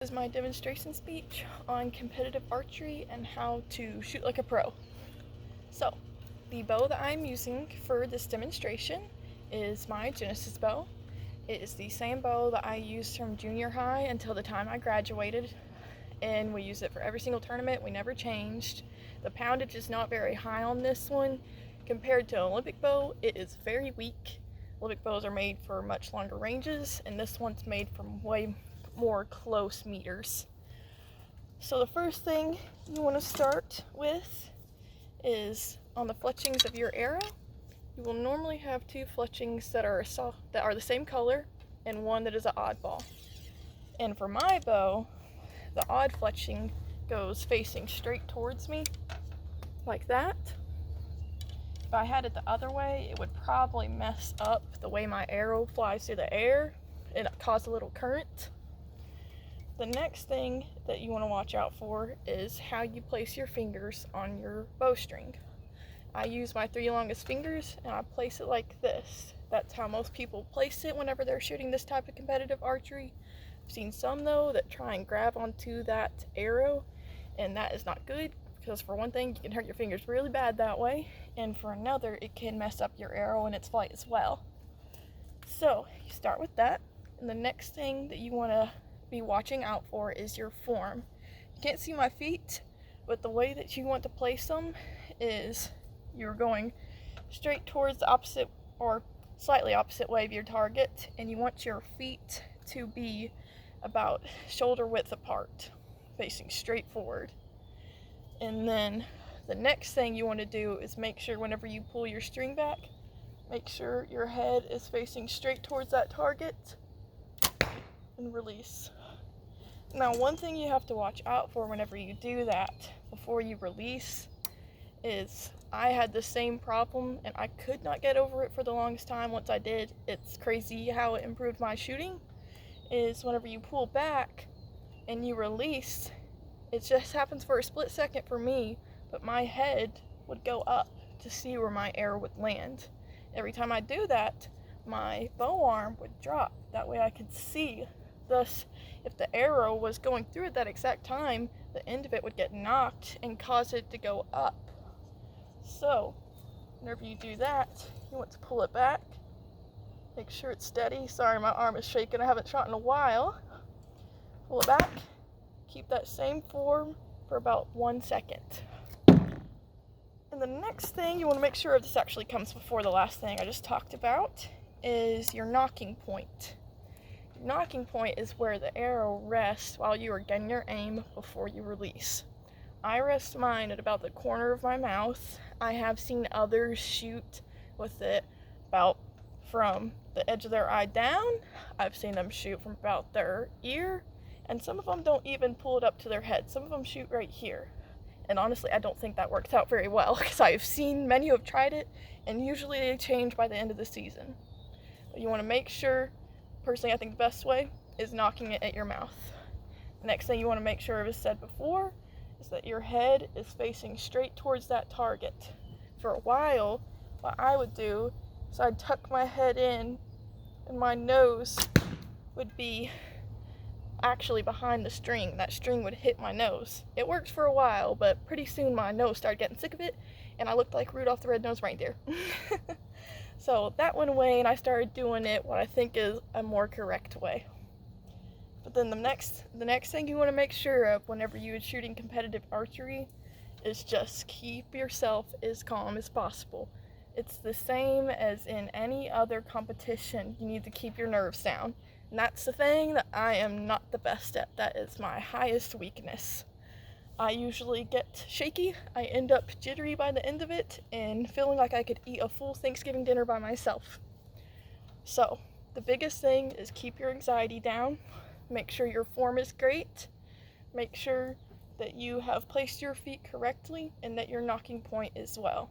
This is my demonstration speech on competitive archery and how to shoot like a pro. So, the bow that I'm using for this demonstration is my Genesis bow. It is the same bow that I used from junior high until the time I graduated, and we use it for every single tournament. We never changed. The poundage is not very high on this one. Compared to an Olympic bow, it is very weak. Olympic bows are made for much longer ranges, and this one's made from way more close meters. So the first thing you want to start with is on the fletchings of your arrow. You will normally have two fletchings that are the same color and one that is an oddball. And for my bow, the odd fletching goes facing straight towards me like that. If I had it the other way, it would probably mess up the way my arrow flies through the air and cause a little current. The next thing that you want to watch out for is how you place your fingers on your bowstring. I use my 3 longest fingers and I place it like this. That's how most people place it whenever they're shooting this type of competitive archery. I've seen some though that try and grab onto that arrow, and that is not good because for one thing, you can hurt your fingers really bad that way, and for another, it can mess up your arrow and its flight as well. So you start with that, and the next thing that you want to be watching out for is your form. You can't see my feet, but the way that you want to place them is you're going straight towards the opposite or slightly opposite way of your target, and you want your feet to be about shoulder width apart, facing straight forward. And then the next thing you want to do is make sure whenever you pull your string back, make sure your head is facing straight towards that target and release. Now, one thing you have to watch out for whenever you do that before you release is I had the same problem and I could not get over it for the longest time. Once I did, it's crazy how it improved my shooting. Is whenever you pull back and you release, it just happens for a split second for me, but my head would go up to see where my arrow would land. Every time I do that, my bow arm would drop. That way I could see. Thus, if the arrow was going through at that exact time, the end of it would get knocked and cause it to go up. So, whenever you do that, you want to pull it back. Make sure it's steady. Sorry, my arm is shaking. I haven't shot in a while. Pull it back. Keep that same form for about 1 second. And the next thing you want to make sure this actually comes before the last thing I just talked about is your nocking point. Your nocking point is where the arrow rests while you are getting your aim before you release. I rest mine at about the corner of my mouth. I have seen others shoot with it about from the edge of their eye down. I've seen them shoot from about their ear, and some of them don't even pull it up to their head. Some of them shoot right here. And honestly, I don't think that works out very well because I've seen many who have tried it, and usually they change by the end of the season. But you want to make sure, personally I think the best way is knocking it at your mouth. The next thing you want to make sure, as said before, is that your head is facing straight towards that target. For a while, what I would do is I'd tuck my head in and my nose would be actually behind the string. That string would hit my nose. It worked for a while, but pretty soon my nose started getting sick of it and I looked like Rudolph the Red-Nosed Reindeer. So that went away and I started doing it what I think is a more correct way. But then the next thing you want to make sure of whenever you're shooting competitive archery is just keep yourself as calm as possible. It's the same as in any other competition. You need to keep your nerves down. And that's the thing that I am not the best at. That is my highest weakness. I usually get shaky. I end up jittery by the end of it and feeling like I could eat a full Thanksgiving dinner by myself. So, the biggest thing is keep your anxiety down. Make sure your form is great. Make sure that you have placed your feet correctly and that your nocking point is well.